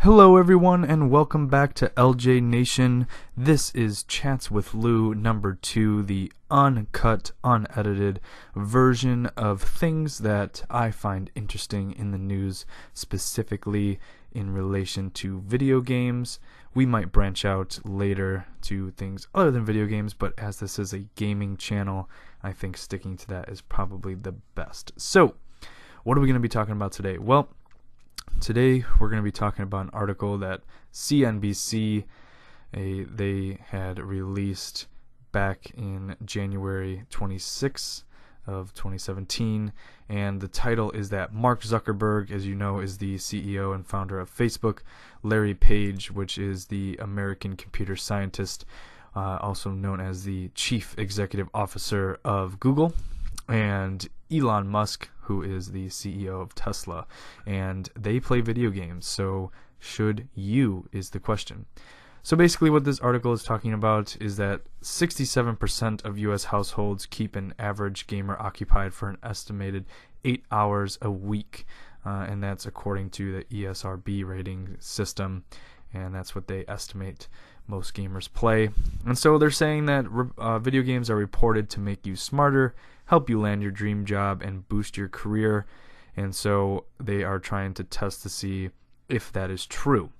Hello everyone and welcome back to LJ Nation. This is Chats with Lou number 2, the uncut, unedited version of things that I find interesting in the news, specifically in relation to video games. We might branch out later to things other than video games, but as this is a gaming channel, I think sticking to that is probably the best. So, what are we going to be talking about today? Well, today we're going to be talking about an article that CNBC they had released back in January 26th of 2017, and the title is that Mark Zuckerberg, as you know, is the CEO and founder of Facebook, Larry Page, which is the American computer scientist, also known as the Chief Executive Officer of Google, and Elon Musk, who is the CEO of Tesla, and they play video games. So should you, is the question. So basically what this article is talking about is that 67% of US households keep an average gamer occupied for an estimated 8 hours a week, and that's according to the ESRB rating system, and that's what they estimate most gamers play. And so they're saying that video games are reported to make you smarter, help you land your dream job, and boost your career. And so they are trying to test to see if that is true.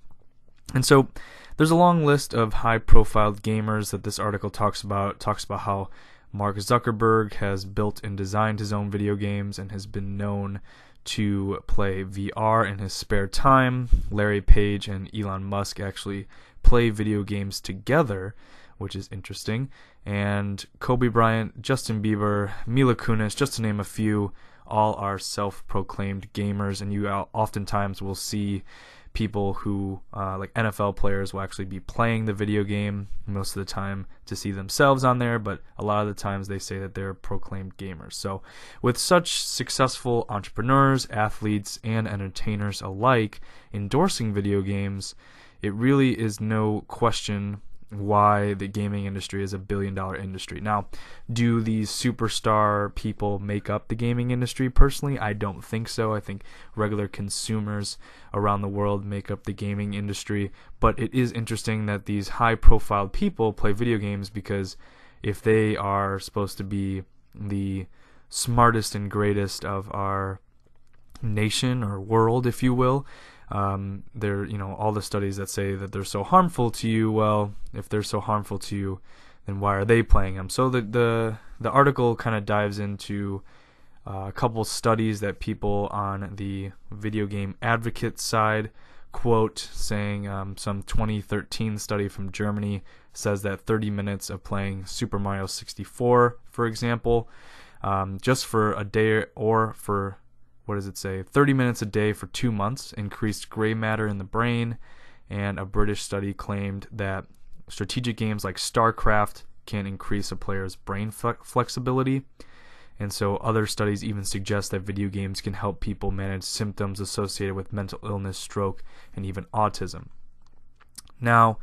And so there's a long list of high-profile gamers that this article talks about. It talks about how Mark Zuckerberg has built and designed his own video games and has been known to play VR in his spare time. Larry Page and Elon Musk actually play video games together, which is interesting. And Kobe Bryant, Justin Bieber, Mila Kunis, just to name a few, all are self-proclaimed gamers, and you oftentimes will see people who, like NFL players, will actually be playing the video game most of the time to see themselves on there, but a lot of the times they say that they're proclaimed gamers. So with such successful entrepreneurs, athletes, and entertainers alike endorsing video games, it really is no question why the gaming industry is a billion-dollar industry. Now, do these superstar people make up the gaming industry? Personally, I don't think so. I think regular consumers around the world make up the gaming industry, but it is interesting that these high-profile people play video games, because if they are supposed to be the smartest and greatest of our nation or world, if you will, they're, all the studies that say that they're so harmful to you, well, if they're so harmful to you, then why are they playing them? So the article kind of dives into a couple studies that people on the video game advocate side quote, saying some 2013 study from Germany says that 30 minutes of playing Super Mario 64, for example, just for a day, or for 30 minutes a day for 2 months, increased gray matter in the brain. And a British study claimed that strategic games like StarCraft can increase a player's brain flexibility. And so other studies even suggest that video games can help people manage symptoms associated with mental illness, stroke, and even autism. Now,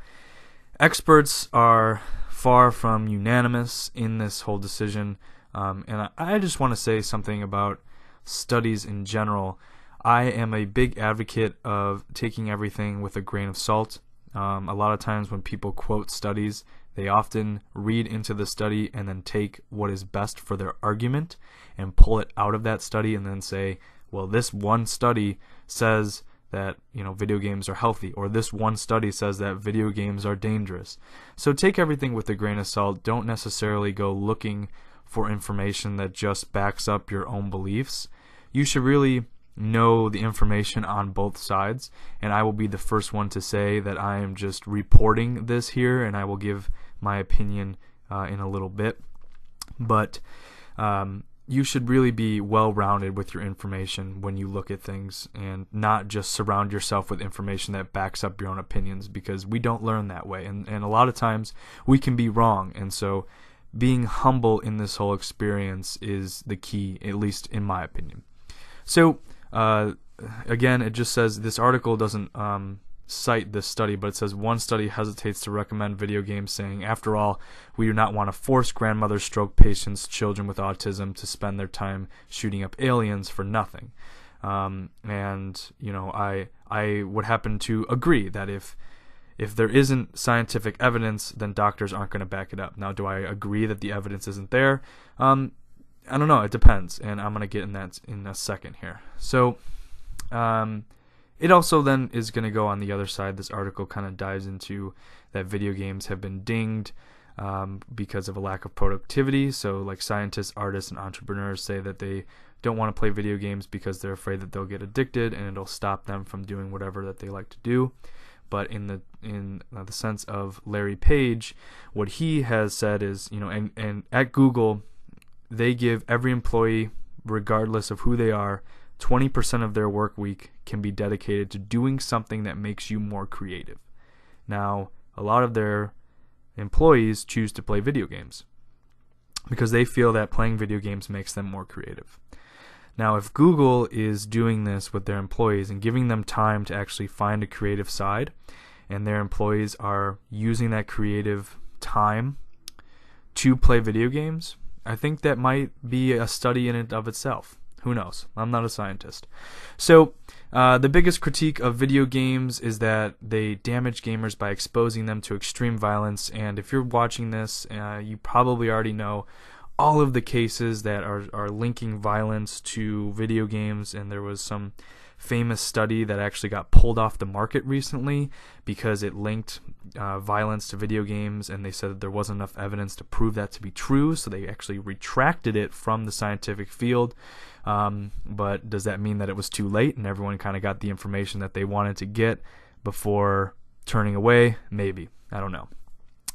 experts are far from unanimous in this whole decision, and I just want to say something about studies in general. I am a big advocate of taking everything with a grain of salt. A lot of times when people quote studies, they often read into the study and then take what is best for their argument and pull it out of that study and then say, well, this one study says that video games are healthy, or this one study says that video games are dangerous. So take everything with a grain of salt. Don't necessarily go looking for information that just backs up your own beliefs. You should really know the information on both sides, and I will be the first one to say that I am just reporting this here, and I will give my opinion in a little bit. But you should really be well-rounded with your information when you look at things, and not just surround yourself with information that backs up your own opinions, because we don't learn that way, and a lot of times we can be wrong. And so being humble in this whole experience is the key, at least in my opinion. So again, it just says, this article doesn't cite this study, but it says one study hesitates to recommend video games, saying, after all, we do not want to force grandmothers, stroke patients, children with autism to spend their time shooting up aliens for nothing. And I would happen to agree that if there isn't scientific evidence, then doctors aren't going to back it up. Now, do I agree that the evidence isn't there? I don't know. It depends, and I'm going to get in that in a second here. So, it also then is going to go on the other side. This article kind of dives into that video games have been dinged because of a lack of productivity. So, like scientists, artists, and entrepreneurs say that they don't want to play video games because they're afraid that they'll get addicted and it'll stop them from doing whatever that they like to do. But in the sense of Larry Page, what he has said is, and at Google, they give every employee, regardless of who they are, 20% of their work week can be dedicated to doing something that makes you more creative. Now, a lot of their employees choose to play video games because they feel that playing video games makes them more creative. Now, if Google is doing this with their employees and giving them time to actually find a creative side, and their employees are using that creative time to play video games, I think that might be a study in and of itself. Who knows? I'm not a scientist. So, the biggest critique of video games is that they damage gamers by exposing them to extreme violence. And if you're watching this, you probably already know all of the cases that are linking violence to video games. And there was some famous study that actually got pulled off the market recently because it linked violence to video games, and they said that there wasn't enough evidence to prove that to be true, so they actually retracted it from the scientific field. But does that mean that it was too late and everyone kind of got the information that they wanted to get before turning away? Maybe. I don't know.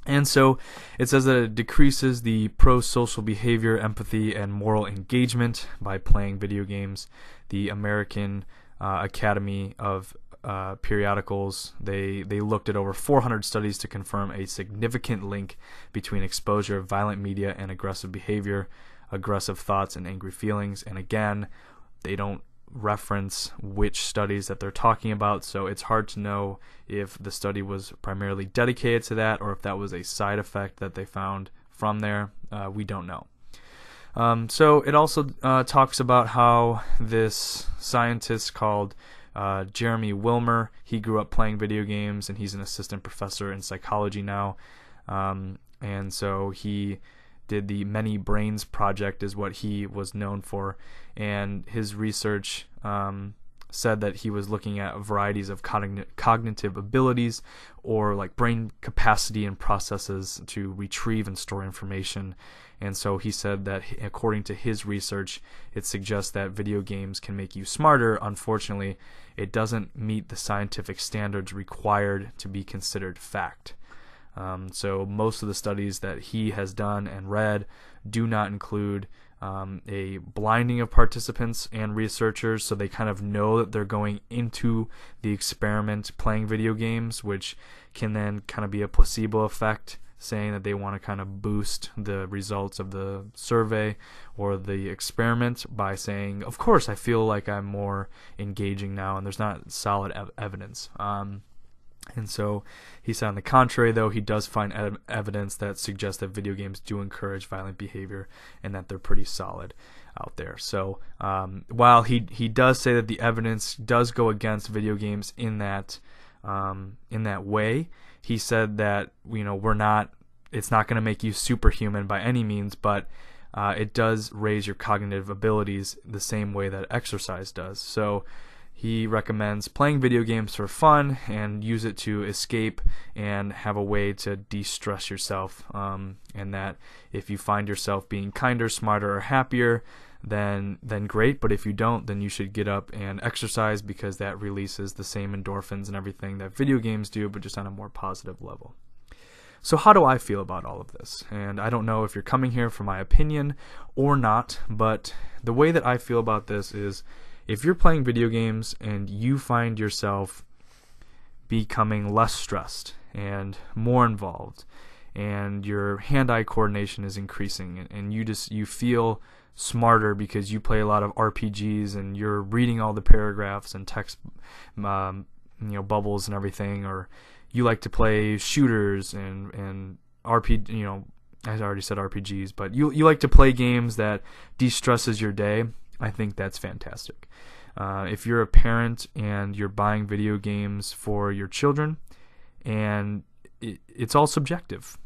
And so it says that it decreases the pro-social behavior, empathy, and moral engagement by playing video games. The American Academy of Periodicals, they looked at over 400 studies to confirm a significant link between exposure of violent media and aggressive behavior, aggressive thoughts, and angry feelings. And again, they don't reference which studies that they're talking about, so it's hard to know if the study was primarily dedicated to that or if that was a side effect that they found from there. We don't know. So it also talks about how this scientist called Jeremy Wilmer, he grew up playing video games and he's an assistant professor in psychology now, and so he did the Many Brains Project is what he was known for, and his research said that he was looking at varieties of cognitive abilities, or like brain capacity and processes to retrieve and store information. And so he said that according to his research, it suggests that video games can make you smarter. Unfortunately, it doesn't meet the scientific standards required to be considered fact. So most of the studies that he has done and read do not include a blinding of participants and researchers, so they kind of know that they're going into the experiment playing video games, which can then kind of be a placebo effect, saying that they want to kind of boost the results of the survey or the experiment by saying, of course, I feel like I'm more engaging now, and there's not solid evidence. And so he said on the contrary, though, he does find evidence that suggests that video games do encourage violent behavior and that they're pretty solid out there. So while he does say that the evidence does go against video games in that way, he said that it's not going to make you superhuman by any means, but it does raise your cognitive abilities the same way that exercise does. So he recommends playing video games for fun and use it to escape and have a way to de-stress yourself, and that if you find yourself being kinder, smarter, or happier, then great, but if you don't, then you should get up and exercise, because that releases the same endorphins and everything that video games do, but just on a more positive level. So how do I feel about all of this? And I don't know if you're coming here for my opinion or not, but the way that I feel about this is, if you're playing video games and you find yourself becoming less stressed and more involved, and your hand-eye coordination is increasing, and you feel smarter because you play a lot of RPGs and you're reading all the paragraphs and text bubbles and everything, or you like to play shooters and RPG, I already said RPGs, but you like to play games that de-stresses your day, I think that's fantastic. If you're a parent and you're buying video games for your children, and it's all subjective.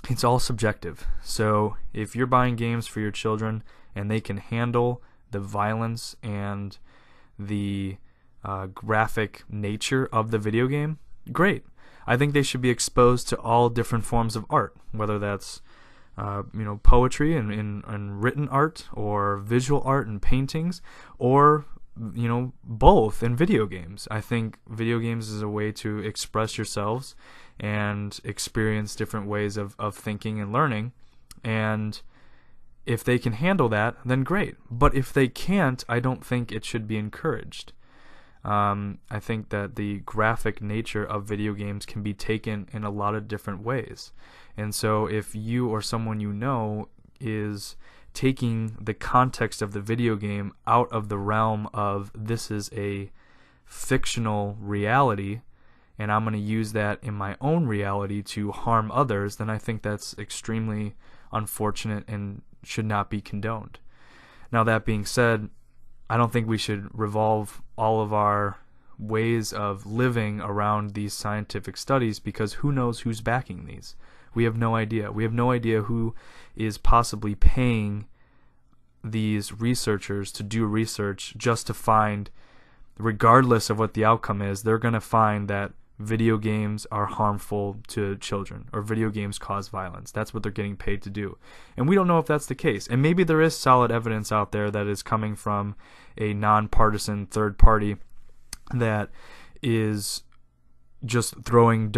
It's all subjective. So if you're buying games for your children and they can handle the violence and the graphic nature of the video game, great. I think they should be exposed to all different forms of art, whether that's poetry and written art, or visual art and paintings, or both in video games. I think video games is a way to express yourselves and experience different ways of thinking and learning. And if they can handle that, then great. But if they can't, I don't think it should be encouraged. I think that the graphic nature of video games can be taken in a lot of different ways. And so if you or someone you know is taking the context of the video game out of the realm of this is a fictional reality and I'm going to use that in my own reality to harm others, then I think that's extremely unfortunate and should not be condoned. Now, that being said, I don't think we should revolve all of our ways of living around these scientific studies, because who knows who's backing these? We have no idea. We have no idea who is possibly paying these researchers to do research just to find, regardless of what the outcome is, they're going to find that video games are harmful to children or video games cause violence. That's what they're getting paid to do. And we don't know if that's the case. And maybe there is solid evidence out there that is coming from a nonpartisan third party that is just throwing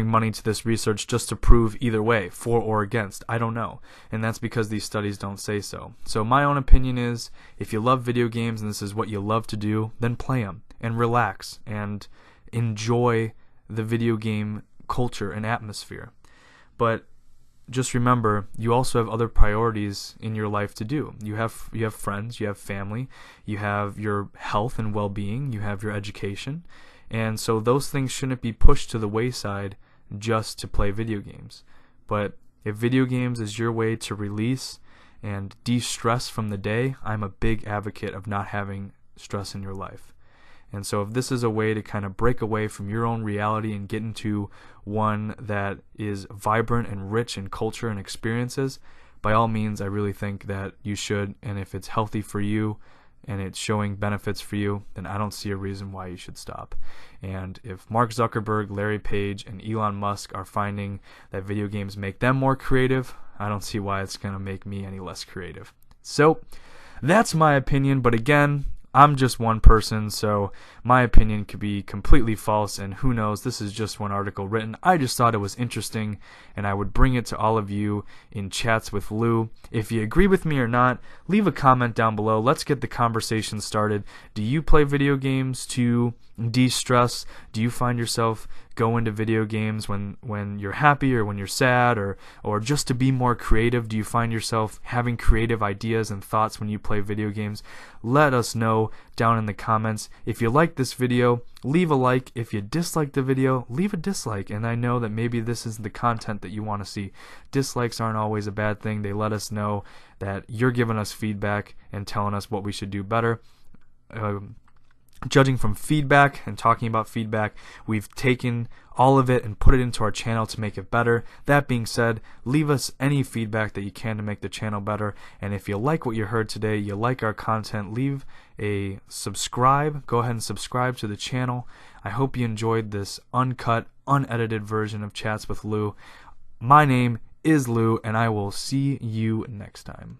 money to this research just to prove either way, for or against. I don't know. And that's because these studies don't say so. So my own opinion is, if you love video games and this is what you love to do, then play them and relax and enjoy the video game culture and atmosphere. But just remember, you also have other priorities in your life to do. You have friends, you have family, you have your health and well-being, you have your education. And so those things shouldn't be pushed to the wayside just to play video games. But if video games is your way to release and de-stress from the day, I'm a big advocate of not having stress in your life. And so if this is a way to kind of break away from your own reality and get into one that is vibrant and rich in culture and experiences, by all means, I really think that you should. And if it's healthy for you and it's showing benefits for you, then I don't see a reason why you should stop. And if Mark Zuckerberg, Larry Page, and Elon Musk are finding that video games make them more creative, I don't see why it's going to make me any less creative. So that's my opinion. But again, I'm just one person, so my opinion could be completely false, and who knows, this is just one article written. I just thought it was interesting, and I would bring it to all of you in Chats with Lou. If you agree with me or not, leave a comment down below. Let's get the conversation started. Do you play video games to de-stress? Do you find yourself go into video games when you're happy or when you're sad, or just to be more creative? Do you find yourself having creative ideas and thoughts when you play video games? Let us know down in the comments. If you like this video, leave a like. If you dislike the video, leave a dislike. And I know that maybe this is the content that you want to see. Dislikes aren't always a bad thing. They let us know that you're giving us feedback and telling us what we should do better. Judging from feedback and talking about feedback, we've taken all of it and put it into our channel to make it better. That being said, leave us any feedback that you can to make the channel better. And if you like what you heard today, you like our content, leave a subscribe. Go ahead and subscribe to the channel. I hope you enjoyed this uncut, unedited version of Chats with Lou. My name is Lou, and I will see you next time.